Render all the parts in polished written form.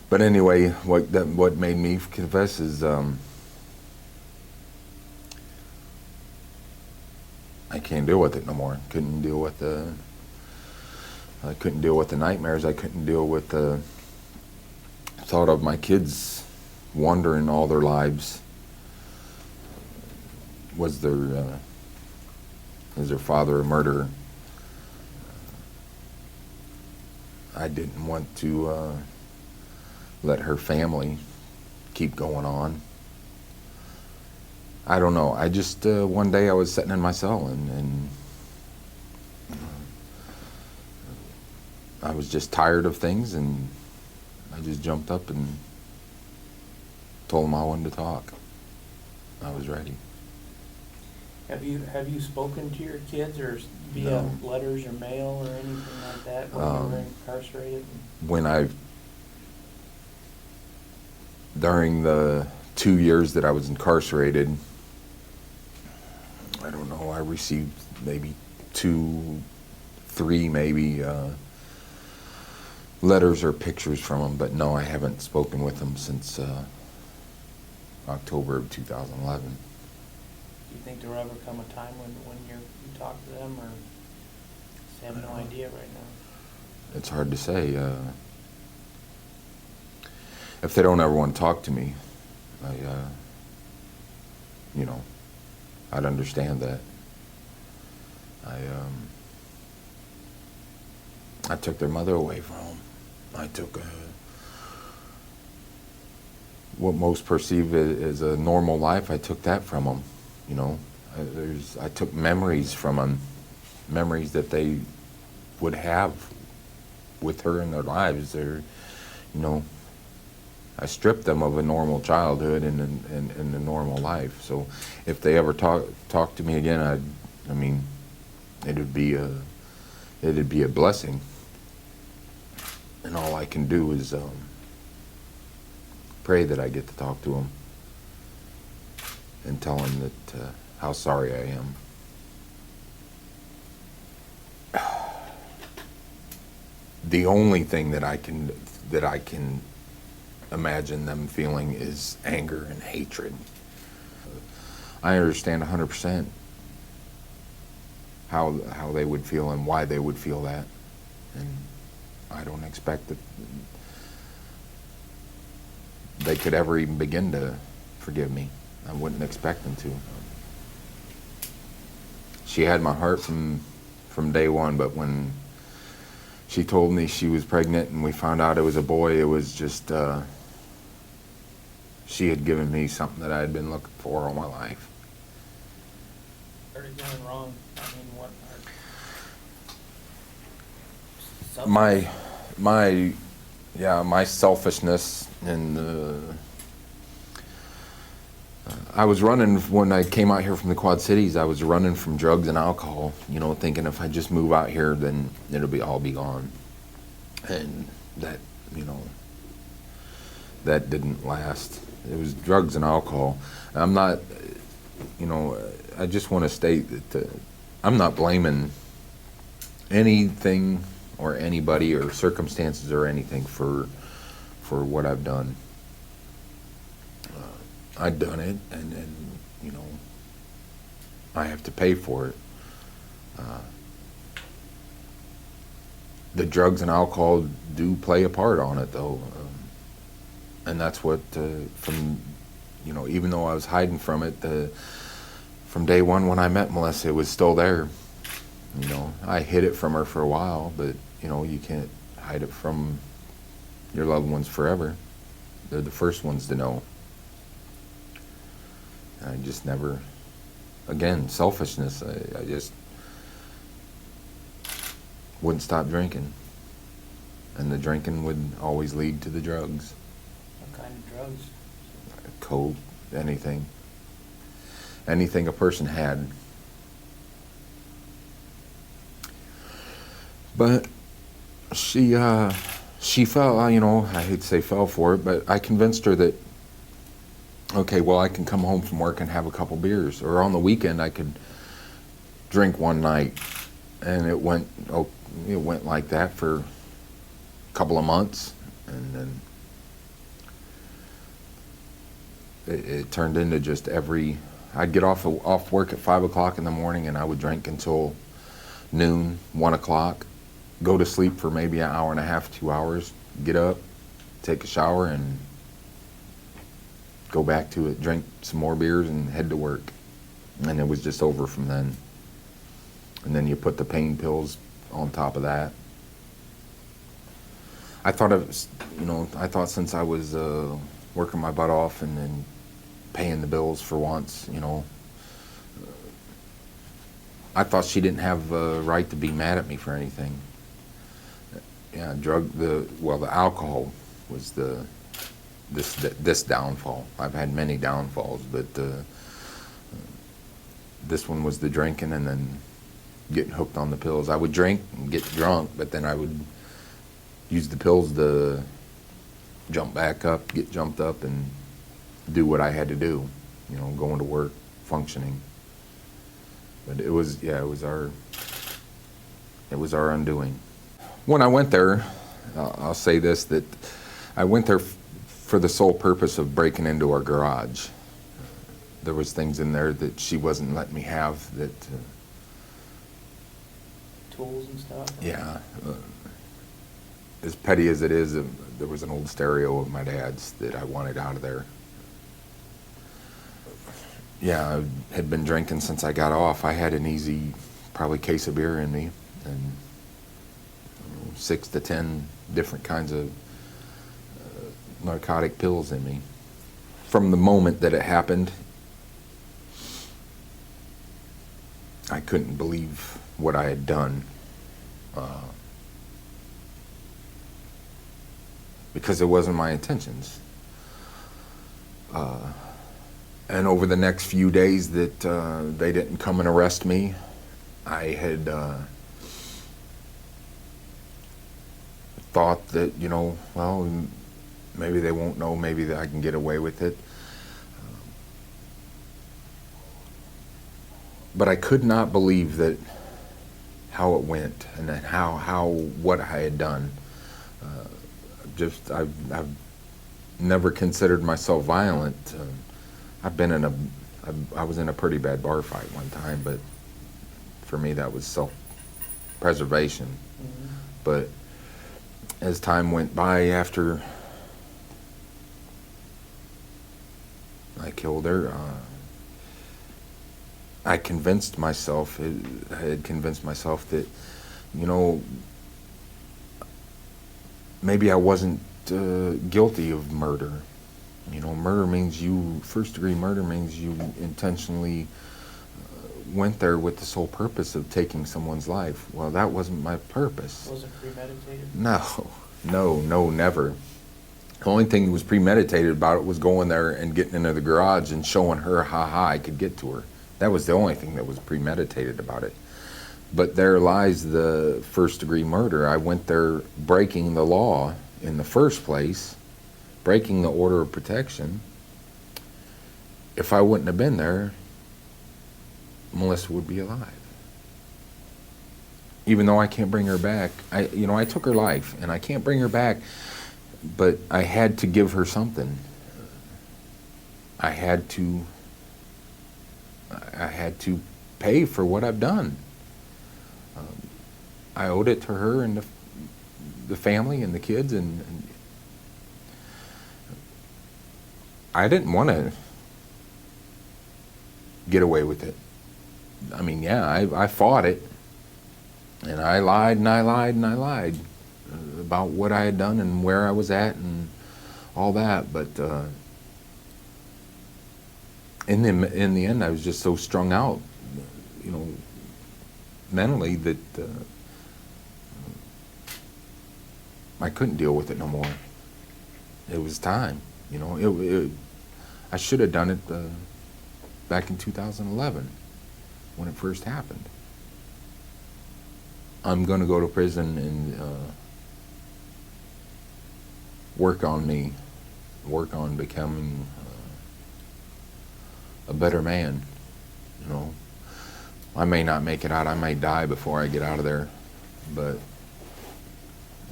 But anyway, what made me confess is I can't deal with it no more. I couldn't deal with the nightmares. I couldn't deal with the thought of my kids wondering all their lives. Was their father a murderer? I didn't want to let her family keep going on. I don't know. I just one day I was sitting in my cell and I was just tired of things, and I just jumped up and told them I wanted to talk. I was ready. Have you spoken to your kids or via No. letters or mail or anything like that when you were incarcerated? During the 2 years that I was incarcerated, I don't know, I received maybe 2, 3 maybe letters or pictures from them, but no, I haven't spoken with them since October of 2011. Do you think there will ever come a time when you talk to them, or just have no idea right now? It's hard to say. If they don't ever want to talk to me, I'd understand that. I took their mother away from them. I took what most perceive as a normal life. I took that from them. I took memories from them, memories that they would have with her in their lives. I stripped them of a normal childhood and a normal life. So if they ever talk to me again, it'd be a blessing. And all I can do is pray that I get to talk to them and tell them that how sorry I am. The only thing that I can imagine them feeling is anger and hatred. I understand 100% how they would feel and why they would feel that, and I don't expect that they could ever even begin to forgive me. I wouldn't expect them to. She had my heart from day one, but when she told me she was pregnant and we found out it was a boy, it was just, she had given me something that I had been looking for all my life. What are you doing wrong? What are... My selfishness and I was running when I came out here from the Quad Cities. I was running from drugs and alcohol, thinking if I just move out here, then it'll all be gone. And that, that didn't last. It was drugs and alcohol. I'm not, I just want to state that I'm not blaming anything or anybody or circumstances or anything for what I've done. I've done it, and I have to pay for it. The drugs and alcohol do play a part on it, though, and that's what even though I was hiding from it, from day one when I met Melissa, it was still there. I hid it from her for a while, but you can't hide it from your loved ones forever. They're the first ones to know. I just never, again, selfishness. I just wouldn't stop drinking, and the drinking would always lead to the drugs. What kind of drugs? Coke, anything a person had. But she fell, I hate to say fell for it, but I convinced her that, okay, well, I can come home from work and have a couple beers, or on the weekend I could drink one night, and it went like that for a couple of months, and then it turned into just I'd get off work at 5 o'clock in the morning, and I would drink until noon, 1 o'clock, go to sleep for maybe an hour and a half, 2 hours, get up, take a shower, and go back to it, drink some more beers, and head to work. And it was just over from then. And then you put the pain pills on top of that. I thought since I was working my butt off and then paying the bills for once, I thought she didn't have a right to be mad at me for anything. Yeah, the alcohol was this downfall. I've had many downfalls, but this one was the drinking and then getting hooked on the pills. I would drink and get drunk, but then I would use the pills to jump back up, get jumped up, and do what I had to do, going to work, functioning. But it was our undoing. When I went there, I'll say this, that I went there for the sole purpose of breaking into our garage. There was things in there that she wasn't letting me have that... Tools and stuff? Yeah. As petty as it is, there was an old stereo of my dad's that I wanted out of there. Yeah, I had been drinking since I got off. I had an easy, probably case of beer in me, and 6 to 10 different kinds of narcotic pills in me. From the moment that it happened, I couldn't believe what I had done. Because it wasn't my intentions. And over the next few days that they didn't come and arrest me, I had thought that, well, maybe they won't know, maybe that I can get away with it. But I could not believe that how it went and then what I had done. I've never considered myself violent. I was in a pretty bad bar fight one time, but for me that was self-preservation. Mm-hmm. But as time went by, after I killed her, I had convinced myself that, maybe I wasn't guilty of murder. First-degree murder means you intentionally went there with the sole purpose of taking someone's life. Well, that wasn't my purpose. Was it premeditated? No, never. The only thing that was premeditated about it was going there and getting into the garage and showing her how high I could get to her. That was the only thing that was premeditated about it. But there lies the first-degree murder. I went there breaking the law in the first place, breaking the order of protection. If I wouldn't have been there, Melissa would be alive. Even though I can't bring her back, I took her life, and I can't bring her back, but I had to give her something. I had to pay for what I've done. I owed it to her and the family and the kids, and I didn't want to get away with it. I mean, yeah, I fought it, and I lied and I lied and I lied about what I had done and where I was at and all that, but in the end, I was just so strung out, mentally, that I couldn't deal with it no more. It was time, I should have done it back in 2011 when it first happened. I'm going to go to prison and work on becoming a better man. I may not make it out. I may die before I get out of there, but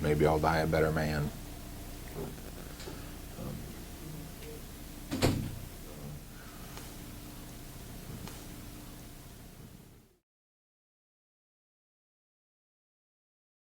maybe I'll die a better man.